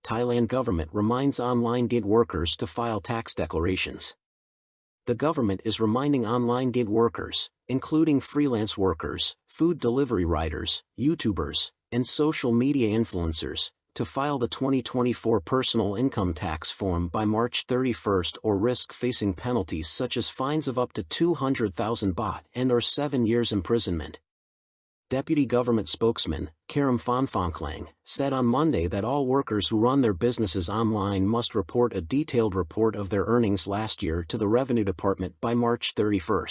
Thailand government reminds online gig workers to file tax declarations. The government is reminding online gig workers, including freelance workers, food delivery riders, YouTubers, and social media influencers, to file the 2024 personal income tax form by March 31 or risk facing penalties such as fines of up to 200,000 baht and/or 7 years imprisonment. Deputy Government Spokesman, Karam Phongphongklang, said on Monday that all workers who run their businesses online must report a detailed report of their earnings last year to the Revenue Department by March 31.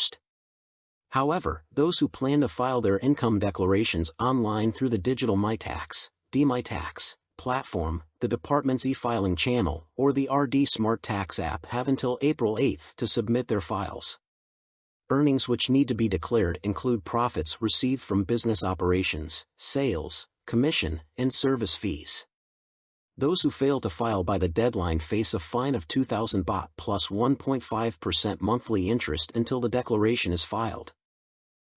However, those who plan to file their income declarations online through the digital MyTax, DMyTax, platform, the department's e-filing channel, or the RD Smart Tax app have until April 8 to submit their files. Earnings which need to be declared include profits received from business operations, sales, commission, and service fees. Those who fail to file by the deadline face a fine of 2,000 baht plus 1.5% monthly interest until the declaration is filed.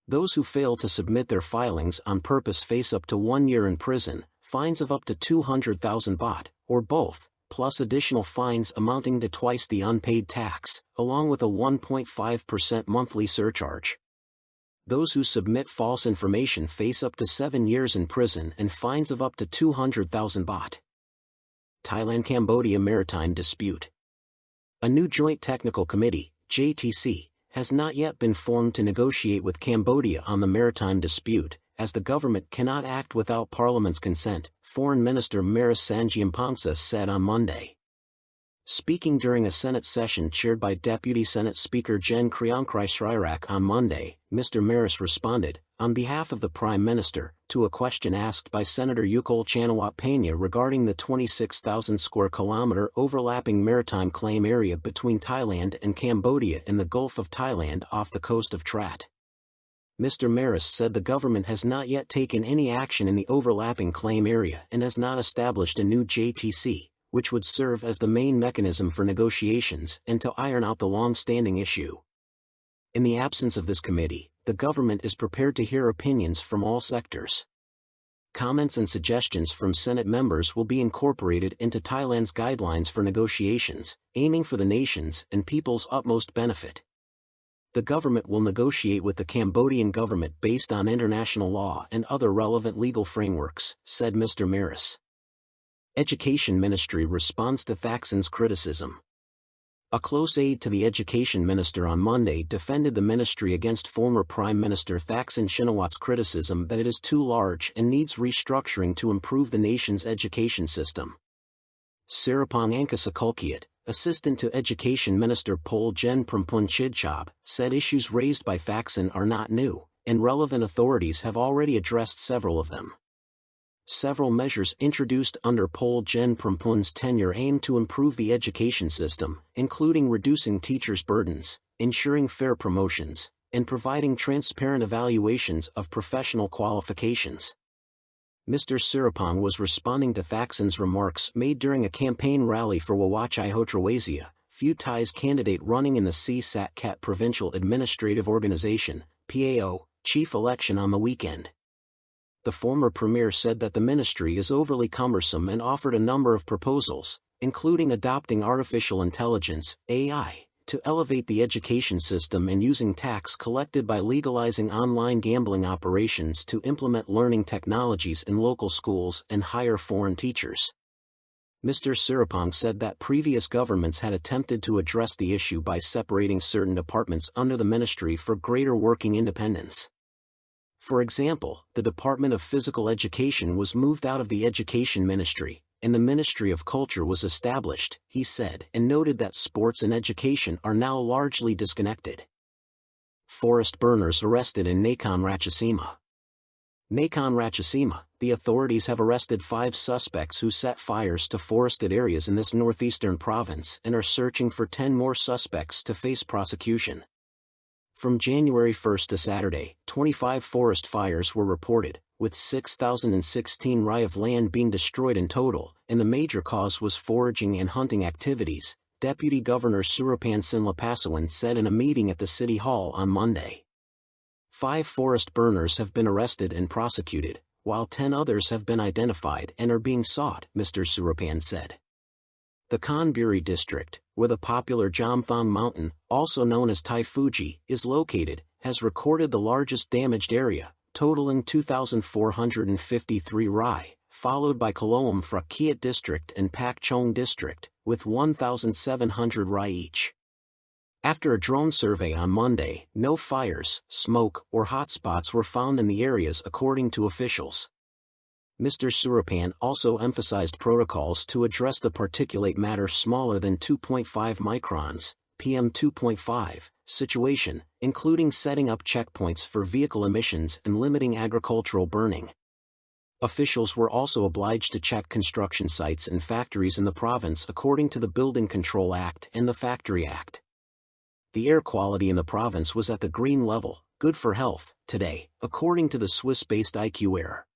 Those who fail to submit their filings on purpose face up to 1 year in prison, fines of up to 200,000 baht, or both, plus additional fines amounting to twice the unpaid tax, along with a 1.5% monthly surcharge. Those who submit false information face up to 7 years in prison and fines of up to 200,000 baht. Thailand-Cambodia Maritime Dispute. A new Joint Technical Committee, JTC, has not yet been formed to negotiate with Cambodia on the maritime dispute, as the government cannot act without Parliament's consent, Foreign Minister Maris Sangiampongsa said on Monday. Speaking during a Senate session chaired by Deputy Senate Speaker Jen Kriongkrai Srirak on Monday, Mr. Maris responded, on behalf of the Prime Minister, to a question asked by Senator Yukol Chanawat Pena regarding the 26,000 square kilometer overlapping maritime claim area between Thailand and Cambodia in the Gulf of Thailand off the coast of Trat. Mr. Maris said the government has not yet taken any action in the overlapping claim area and has not established a new JTC, which would serve as the main mechanism for negotiations and to iron out the long-standing issue. In the absence of this committee, the government is prepared to hear opinions from all sectors. Comments and suggestions from Senate members will be incorporated into Thailand's guidelines for negotiations, aiming for the nation's and people's utmost benefit. The government will negotiate with the Cambodian government based on international law and other relevant legal frameworks, said Mr. Maris. Education Ministry responds to Thaksin's criticism. A close aide to the Education Minister on Monday defended the ministry against former Prime Minister Thaksin Shinawatра's criticism that it is too large and needs restructuring to improve the nation's education system. Sirapong Angkasakulkiat, Assistant to Education Minister Pol Gen Prampun Chidchab, said issues raised by Thaksin are not new, and relevant authorities have already addressed several of them. Several measures introduced under Pol Gen Prampun's tenure aim to improve the education system, including reducing teachers' burdens, ensuring fair promotions, and providing transparent evaluations of professional qualifications. Mr. Sirapong was responding to Thaksin's remarks made during a campaign rally for Wawachai Hotrawazia, Phu Thai's candidate running in the Si Sat Kat Provincial Administrative Organization, PAO, chief election on the weekend. The former premier said that the ministry is overly cumbersome and offered a number of proposals, including adopting artificial intelligence, AI, to elevate the education system and using tax collected by legalizing online gambling operations to implement learning technologies in local schools and hire foreign teachers. Mr. Sirapong said that previous governments had attempted to address the issue by separating certain departments under the ministry for greater working independence. For example, the Department of Physical Education was moved out of the Education Ministry, and the Ministry of Culture was established, he said, and noted that sports and education are now largely disconnected. Forest burners arrested in Nakhon Ratchasima. Nakhon Ratchasima, the authorities have arrested 5 suspects who set fires to forested areas in this northeastern province and are searching for 10 more suspects to face prosecution. From January 1 to Saturday, 25 forest fires were reported, with 6,016 rai of land being destroyed in total, and the major cause was foraging and hunting activities, Deputy Governor Surapan Sinlapasawan said in a meeting at the City Hall on Monday. 5 forest burners have been arrested and prosecuted, while 10 others have been identified and are being sought, Mr. Surapan said. The Kanburi district, where the popular Jamthang mountain, also known as Tai Fuji, is located, has recorded the largest damaged area, totaling 2,453 rai, followed by Kaloam Phrakiat district and Pak Chong district, with 1,700 rai each. After a drone survey on Monday, no fires, smoke, or hotspots were found in the areas according to officials. Mr. Surapan also emphasized protocols to address the particulate matter smaller than 2.5 microns, PM2.5, situation, including setting up checkpoints for vehicle emissions and limiting agricultural burning. Officials were also obliged to check construction sites and factories in the province according to the Building Control Act and the Factory Act. The air quality in the province was at the green level, good for health, today, according to the Swiss-based IQ Air.